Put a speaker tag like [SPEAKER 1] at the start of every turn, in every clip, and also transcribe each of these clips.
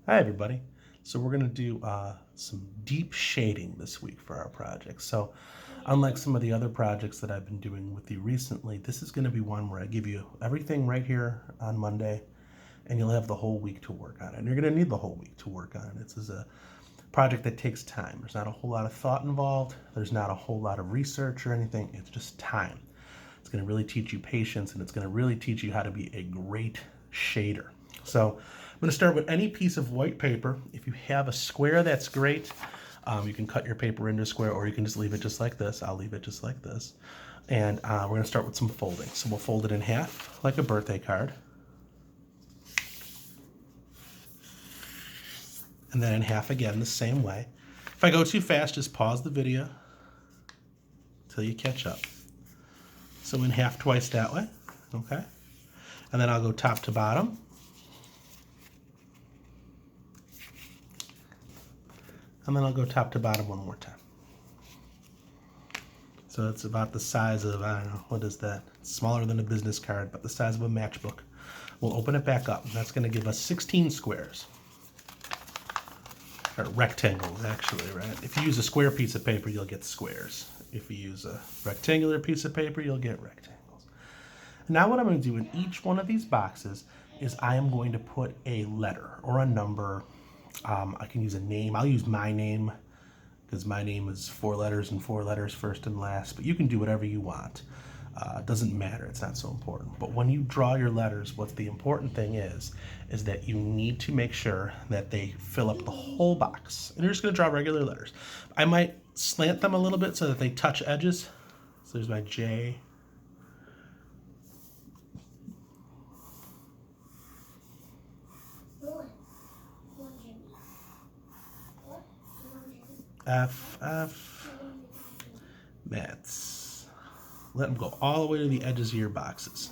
[SPEAKER 1] Hi everybody. So we're going to do some deep shading this week for our project. So unlike some of the other projects that I've been doing with you recently, this is going to be one where I give you everything right here on Monday and you'll have the whole week to work on it. And you're going to need the whole week to work on it. This is a project that takes time. There's not a whole lot of thought involved. There's not a whole lot of research or anything. It's just time. It's going to really teach you patience and it's going to really teach you how to be a great shader. So I'm going to start with any piece of white paper. If you have a square, that's great. You can cut your paper into a square or you can just leave it just like this. I'll leave it just like this. And we're going to start with some folding. So we'll fold it in half like a birthday card. And then in half again the same way. If I go too fast, just pause the video until you catch up. So in half twice that way, okay? And then I'll go top to bottom. And then I'll go top to bottom one more time. So it's about the size of, I don't know, what is that? It's smaller than a business card, but the size of a matchbook. We'll open it back up. That's going to give us 16 squares. Or rectangles, actually, right? If you use a square piece of paper, you'll get squares. If you use a rectangular piece of paper, you'll get rectangles. Now what I'm going to do in each one of these boxes is I am going to put a letter or a number. I can use a name. I'll use my name because my name is 4 letters and 4 letters first and last, but you can do whatever you want. It doesn't matter. It's not so important. But when you draw your letters, what's the important thing is that you need to make sure that they fill up the whole box. And you're just going to draw regular letters. I might slant them a little bit so that they touch edges. So there's my J. F. That's. Let them go all the way to the edges of your boxes.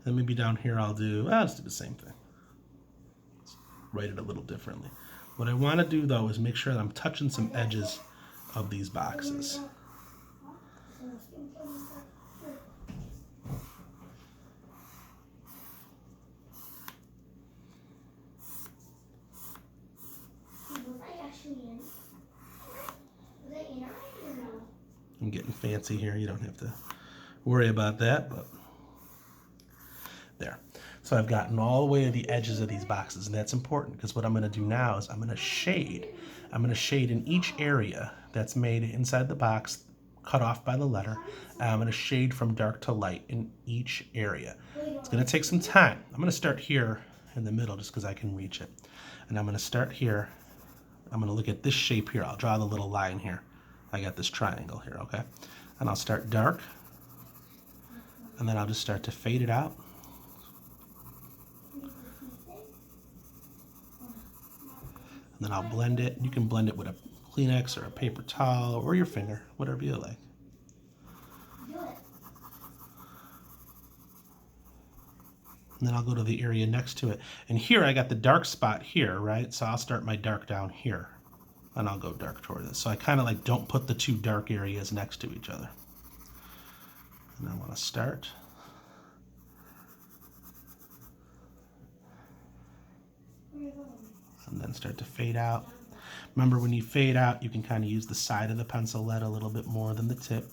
[SPEAKER 1] And maybe down here I'll just do the same thing. Let's write it a little differently. What I want to do though is make sure that I'm touching some edges of these boxes. I'm getting fancy here. You don't have to worry about that, but there. So I've gotten all the way to the edges of these boxes, and that's important because what I'm going to do now is I'm going to shade. I'm going to shade in each area that's made inside the box, cut off by the letter. And I'm going to shade from dark to light in each area. It's going to take some time. I'm going to start here in the middle just because I can reach it. And I'm going to start here. I'm going to look at this shape here. I'll draw the little line here. I got this triangle here, okay? And I'll start dark, and then I'll just start to fade it out. And then I'll blend it. You can blend it with a Kleenex or a paper towel or your finger, whatever you like. And then I'll go to the area next to it. And here I got the dark spot here, right? So I'll start my dark down here. And I'll go dark toward this. So I kind of like don't put the two dark areas next to each other. And I want to start. And then start to fade out. Remember, when you fade out, you can kind of use the side of the pencil lead a little bit more than the tip.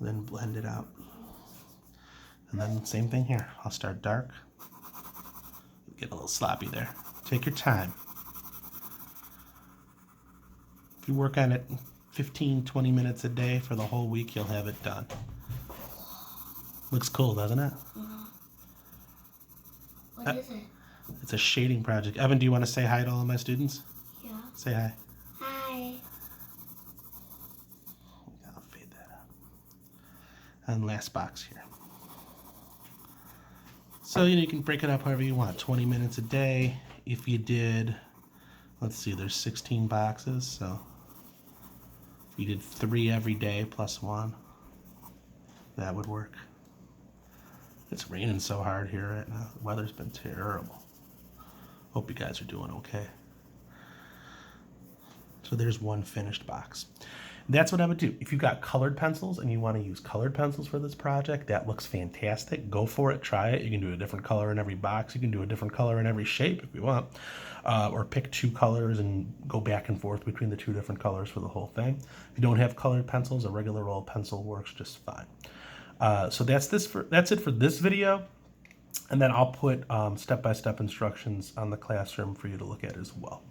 [SPEAKER 1] Then blend it out. And then same thing here. I'll start dark. Get a little sloppy there. Take your time. If you work on it 15, 20 minutes a day for the whole week, you'll have it done. Looks cool, doesn't it?
[SPEAKER 2] What is it?
[SPEAKER 1] It's a shading project. Evan, do you want to say hi to all of my students?
[SPEAKER 2] Yeah.
[SPEAKER 1] Say hi.
[SPEAKER 2] Hi.
[SPEAKER 1] I'll fade that out. And last box here. So you can break it up however you want. 20 minutes a day. If you did, let's see, there's 16 boxes. So if you did 3 every day plus 1, that would work. It's raining so hard here right now. The weather's been terrible. Hope you guys are doing okay. So there's one finished box. That's what I would do. If you've got colored pencils and you want to use colored pencils for this project, that looks fantastic. Go for it. Try it. You can do a different color in every box. You can do a different color in every shape if you want. Or pick two colors and go back and forth between the two different colors for the whole thing. If you don't have colored pencils, a regular old pencil works just fine. So that's it for this video. And then I'll put step-by-step instructions on the classroom for you to look at as well.